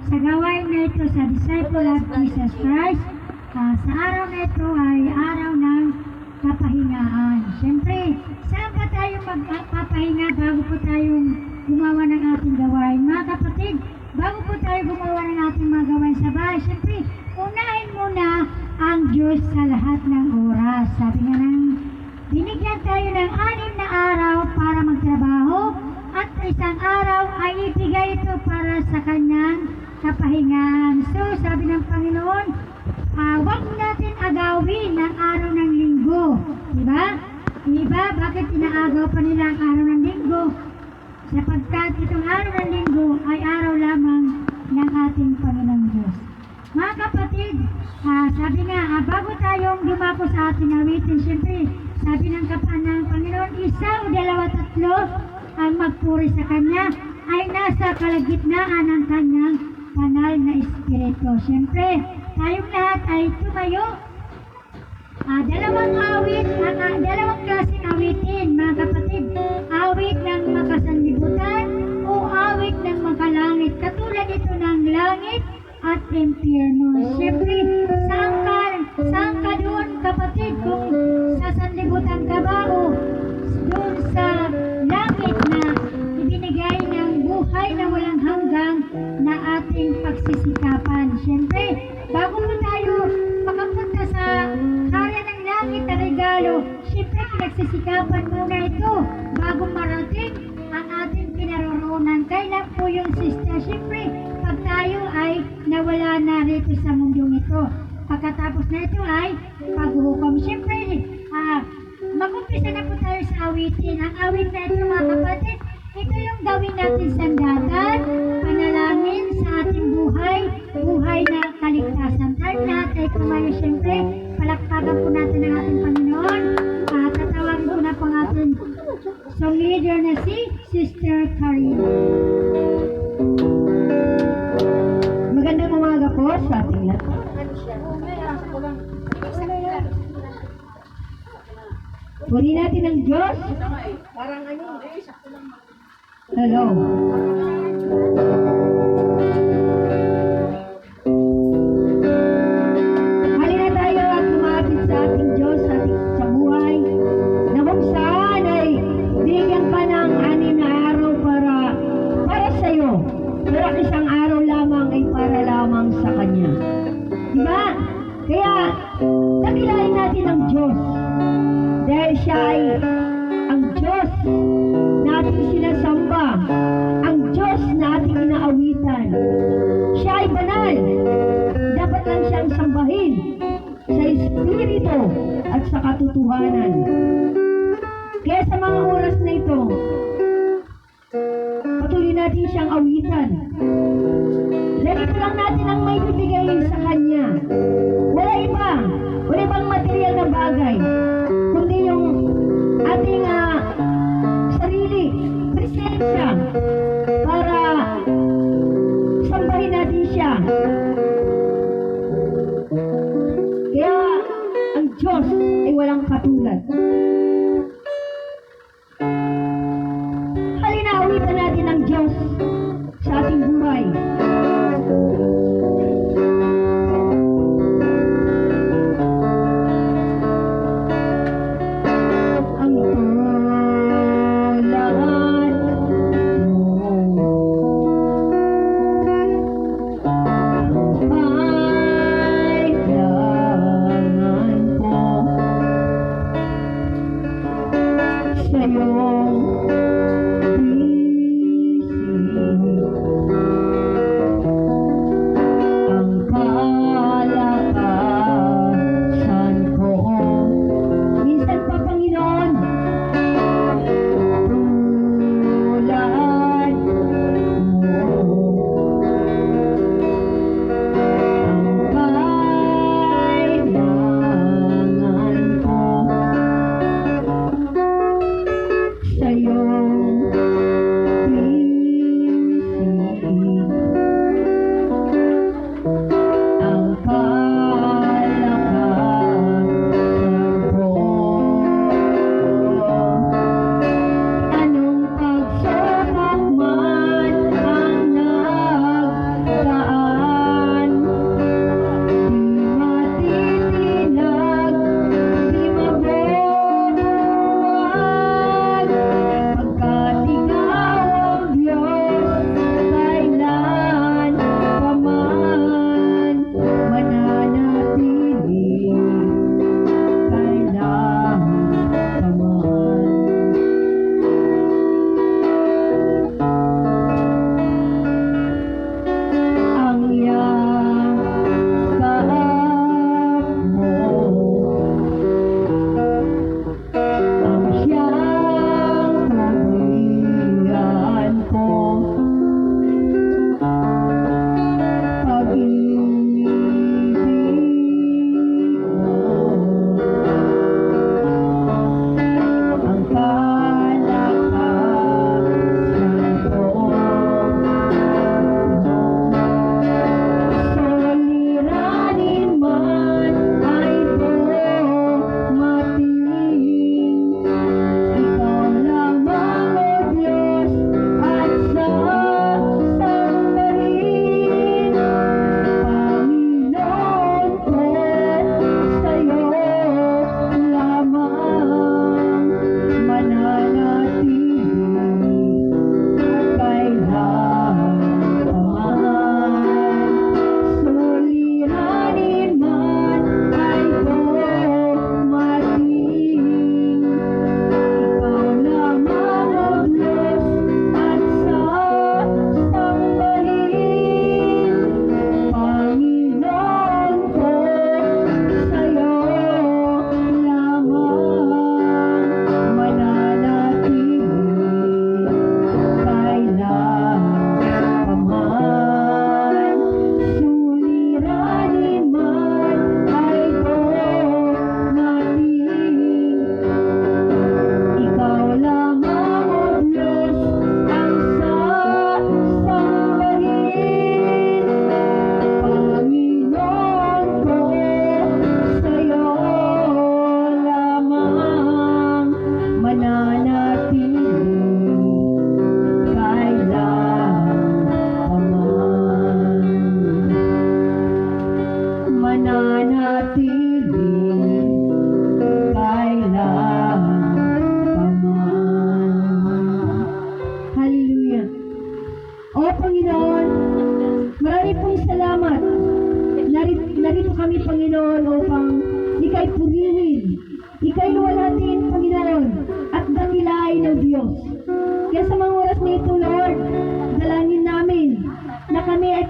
sa gawain na ito sa Disciple of Jesus Christ. Sa araw na ito ay araw ng kapahingaan. Siyempre, saan pa tayo magpapahinga bago po tayong gumawa ng ating gawain? Mga kapatid, bago po tayo gumawa ng ating mga gawain sa bahay, siyempre, unahin muna ang Diyos sa lahat ng oras. Sabi nga ng binigyan tayo ng 6 na araw para magtrabaho at isang araw ay ibigay ito para sa kanyang kapahingaan. So, sabi ng Panginoon, huwag natin agawin ang araw ng linggo. Diba? Diba? Bakit inaagaw pa nila ang araw ng linggo? Sapagkat itong araw ng linggo ay araw lamang ng ating Panginoong Diyos. Mga kapatid, sabi nga, bago tayong dumako sa ating awitin, siyempre, sabi ng Panginoon, 1 o 2, 3 ang magpuri sa Kanya ay nasa kalagitnaan ng Kanyang banal na Espiritu. Siyempre, tayong lahat ay tumayo. Dalawang klaseng awitin, mga kapatid. Awit ng makasanlibutan o awit ng makalangit. Katulad ito ng langit at impyerno. Siyempre, saan ka doon, kapatid? Kung sa sanlibutan ka ba o doon sa langit na ibinigay ng buhay na walang hanggang na ating pagsisikapan. Siyempre, bago mo tayo makapunta sa karya ng langit na regalo, siyempre, pinagsisikapan muna ito bago marating ang ating pinaroroonan. Kailan po yung sister? Siyempre, pag tayo ay nawala na rito sa mundong ito. Pagkatapos na ito ay paghuhukom. Siyempre, mag-umpisa na po tayo sa awitin. Ang awit na ito, mga kapatid, ito yung gawin natin sandatan, panalangin sa ating buhay na kaligtasan. Tayo lahat ay kumayo, siyempre, palakpakan po natin ang ating Panginoon. Tatawagin ko na po ang ating song leader na si Sister Karina. Magandang umaga po sa ating lahat. Puri natin ang Diyos. Hello. Halina tayo at lumapit sa ating Diyos sa buhay na kung saan ay bigyan ka ng 6 na araw para sa iyo. Pero isang araw lamang ay para lamang sa Kanya. Diba? Kaya, nakilain natin ang Diyos. Dahil siya ay ang Diyos na ating sinasamba, ang Diyos na ating inaawitan. Siya ay banal. Dapat lang siyang sambahin sa Espiritu at sa katotohanan. Kaya sa mga oras na ito, patuloy natin siyang awitan. Ganito lang natin ang may bibigay sa Kanya. Wala ibang material na bagay, kundi yung ating sarili, presensya, para sambahin natin siya. Kaya ang Diyos ay walang katulad. Halina, awitan natin ang Diyos sa ating buhay.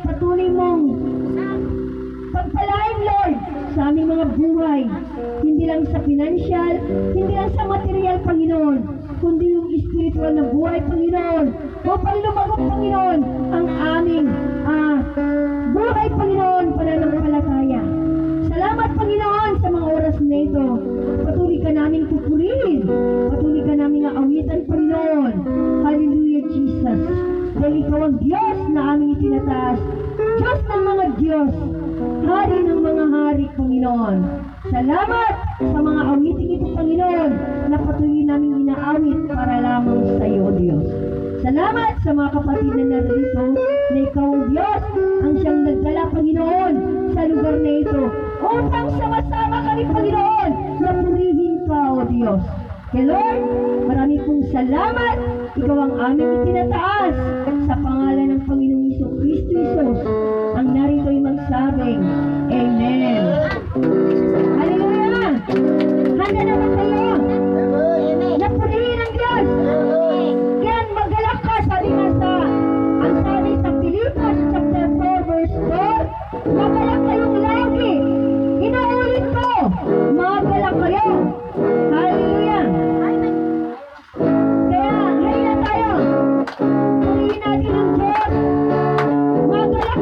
patuloy mong pagpalain, Lord, sa aming mga buhay. Hindi lang sa financial, hindi lang sa material, Panginoon, kundi yung spiritual na buhay, Panginoon. Upang lumago, Panginoon, ang aming buhay, Panginoon, pananampalataya. Salamat, Panginoon, sa mga oras na ito. Patuloy ka namin pupurihin. Patuloy ka namin aawitan, Panginoon. Hallelujah, Jesus. Dahil ikaw ang Diyos na aming itinataas. Diyos ng mga Diyos. Hari ng mga hari, Panginoon. Salamat sa mga awiting ito, Panginoon, na patuloy namin inaawit para lamang sa iyo, Diyos. Salamat sa mga kapatid na narito na ikaw ang Diyos ang siyang nagdala, Panginoon, sa lugar na ito upang sama-sama kami, Panginoon, na purihin ka, O Diyos. Kaya Lord, marami pong salamat. Ikaw ang aming itinataas sa pangalan ng Panginoong Kristo Jesus ang narito ay magsabing, Amen. Hallelujah! Handa na ba kayo? Napurihin ang Diyos! Yan, magalak ka, sabi nga ang sabi sa Philippians chapter 4 verse 4, magalak kayong lagi. Inuulit ko, magalak kayo. Hallelujah! Kaya, ngayon na tayo. Purihin natin ang Diyos. Magalak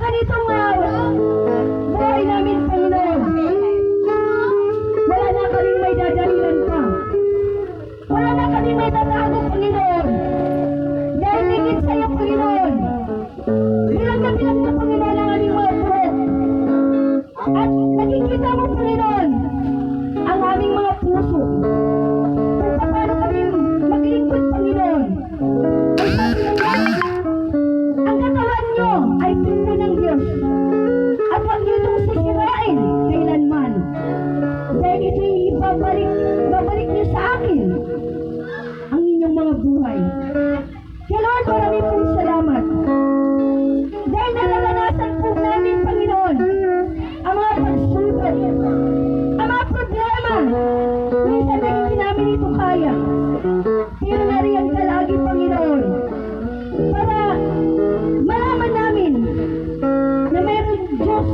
ganitong buhay namin, Panginoon, wala na kaming may dadahilan pa. Wala na kaming may tatago, Panginoon. Dahil higit sa iyo, Panginoon. Bilang na Panginoon, ang aming mga buhok. At nakikita mo, Panginoon, ang aming mga puso. Kung paano kami maglingkod, Panginoon. Ay sabi mo nga, ang katawan nyo ay templo ng Diyos. At huwag nyo itong sisirain kailanman. Dahil ito'y babalik nyo sa akin ang inyong mga buhay. Kaya Lord, marami pong salamat. Dahil nararanasan po namin, Panginoon, ang mga pagsubok, ang mga problema. Minsan na hindi namin ito kaya. Pero nariyan ka lagi, Panginoon, para malaman namin na mayroon Diyos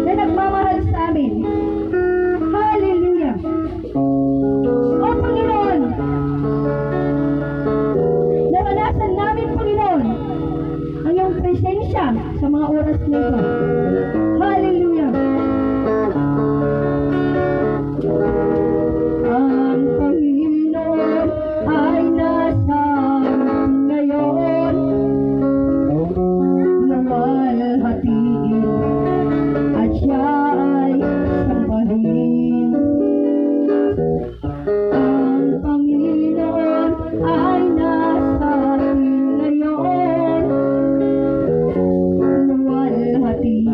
na nagmamahal sa amin. Hallelujah! O Panginoon, naranasan namin, Panginoon, ang iyong presensya sa mga oras na ito. Hallelujah! Ang Panginoon ay nasa amin ngayon, luwalhatiin at siya ay sambahin. Ang Panginoon ay nasa atin ngayon, luwalhatiin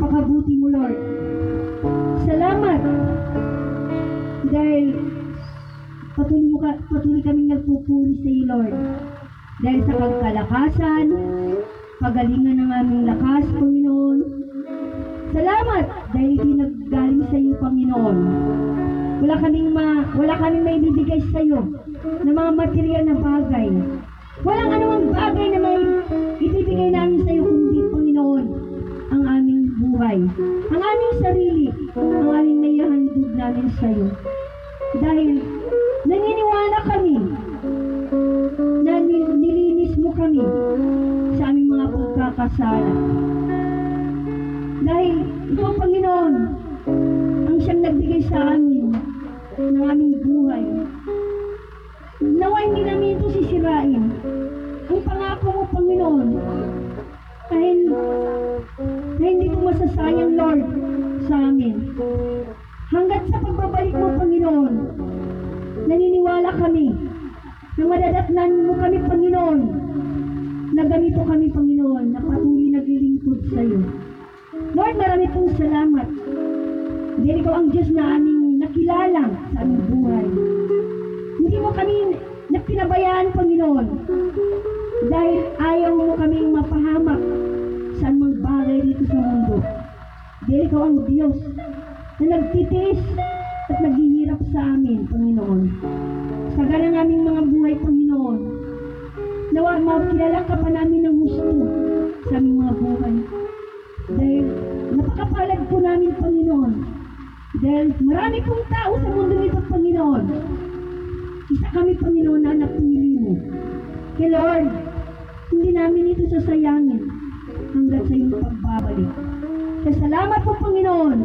napakabuti mo, Lord. Salamat dahil patuloy kaming nagpupuri sa iyo, Lord. Dahil sa pagkalakasan, pagalingan ng aming lakas, Panginoon. Salamat dahil ito'y naggaling sa iyo, Panginoon. Wala kaming maibibigay sa iyo na mga material na bagay. Walang anumang bagay na may ibibigay namin sa iyo kundi, Panginoon, ang aming buhay, ang aming sarili, ang aming naihandog namin sa iyo. Dahil naniniwala kami na nilinis mo kami sa aming mga pagkakasala. Dahil ikaw, Panginoon, ang siyang nagbigay sa amin ng aming buhay. Nawa hindi namin ito sisirain. Ang pangako mo, Panginoon, dahil hindi ito masasayang, Lord, sa amin. Hanggat sa pagbabalik mo, Panginoon, naniniwala kami na madadatnan mo kami, Panginoon, na ganito kami, Panginoon, na patuloy naglilingkod sa iyo. Lord, marami pong salamat. Dahil ikaw ang Diyos na aming nakilala sa aming buhay. Hindi mo kami napinabayaan, Panginoon, dahil ayaw mo kaming mapahamak sa anumang bagay dito sa mundo. Dahil ikaw ang Diyos na nagtitiis at naghihirap sa amin, Panginoon. Sa ganang aming mga buhay, Panginoon, nawa makilala ka pa namin ng gusto sa aming mga buhay. Dahil napakapalad po namin, Panginoon. Dahil marami pong tao sa mundo nito, Panginoon. Isa kami, Panginoon, na napili mo. Kaya Lord, hindi namin ito sasayangin hanggang sa iyong pagbabalik. Kaya salamat po, Panginoon.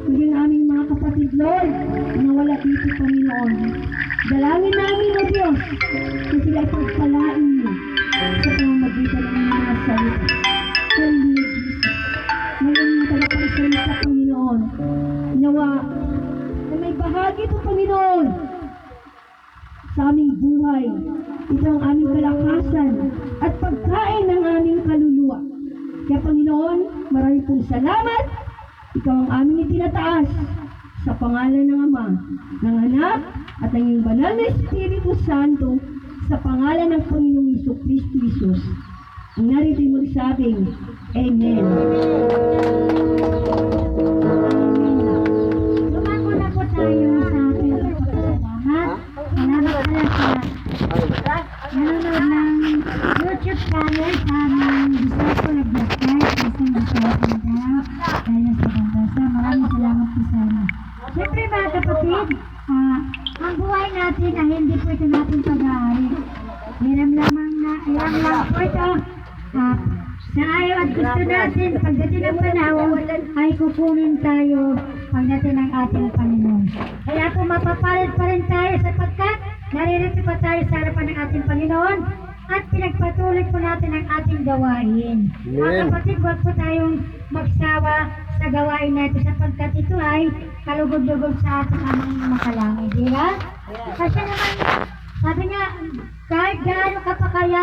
Maging aming mga kapatid, Lord, na wala dito, Panginoon. Dalangin namin, O Diyos, na sila ay pagpalain mo sa pamamagitan ng mga salita. Hallelujah, Jesus. Ngayon yung tagapagsalita, Panginoon, nawa na may bahagi ito, Panginoon, sa aming buhay. Ito ang aming kalakasan at pagkain ng aming kaluluwa. Kaya, Panginoon, marami pong salamat. Ikaw ang aming itinataas sa pangalan ng Ama, ng Anak, at ng iyong banal na Espiritu Santo, sa pangalan ng Panginoong Jesucristo Jesus. Ang narito mo sa akin. Amen. Lumako na po tayo sa ating pagpapasalamat. Salamat pala sa nanonood ng YouTube channel sa aming Disciple of the Christ, isang disciple daw, dahil sa Bangasa. Maraming salamat po sa inyo. Siyempre mga kapatid, ang buhay natin ay hindi po ito natin pag-aari. Hiram lang po ito. Sa ayaw at gusto natin, pagdating ng panahon, ay kukunin tayo pagdating ng ating Panginoon. Kaya po mapapalad pa rin tayo sapagkat naririto pa tayo sa harapan ng ating Panginoon at pinagpatuloy po natin ang ating gawain. Mga kapatid, huwag po tayong magsawa sa gawain natin sapagkat ito ay kalugod-lugod sa ating aming makalangit. Di ba? Kasi naman, sabi niya, kahit gaano ka pa kaya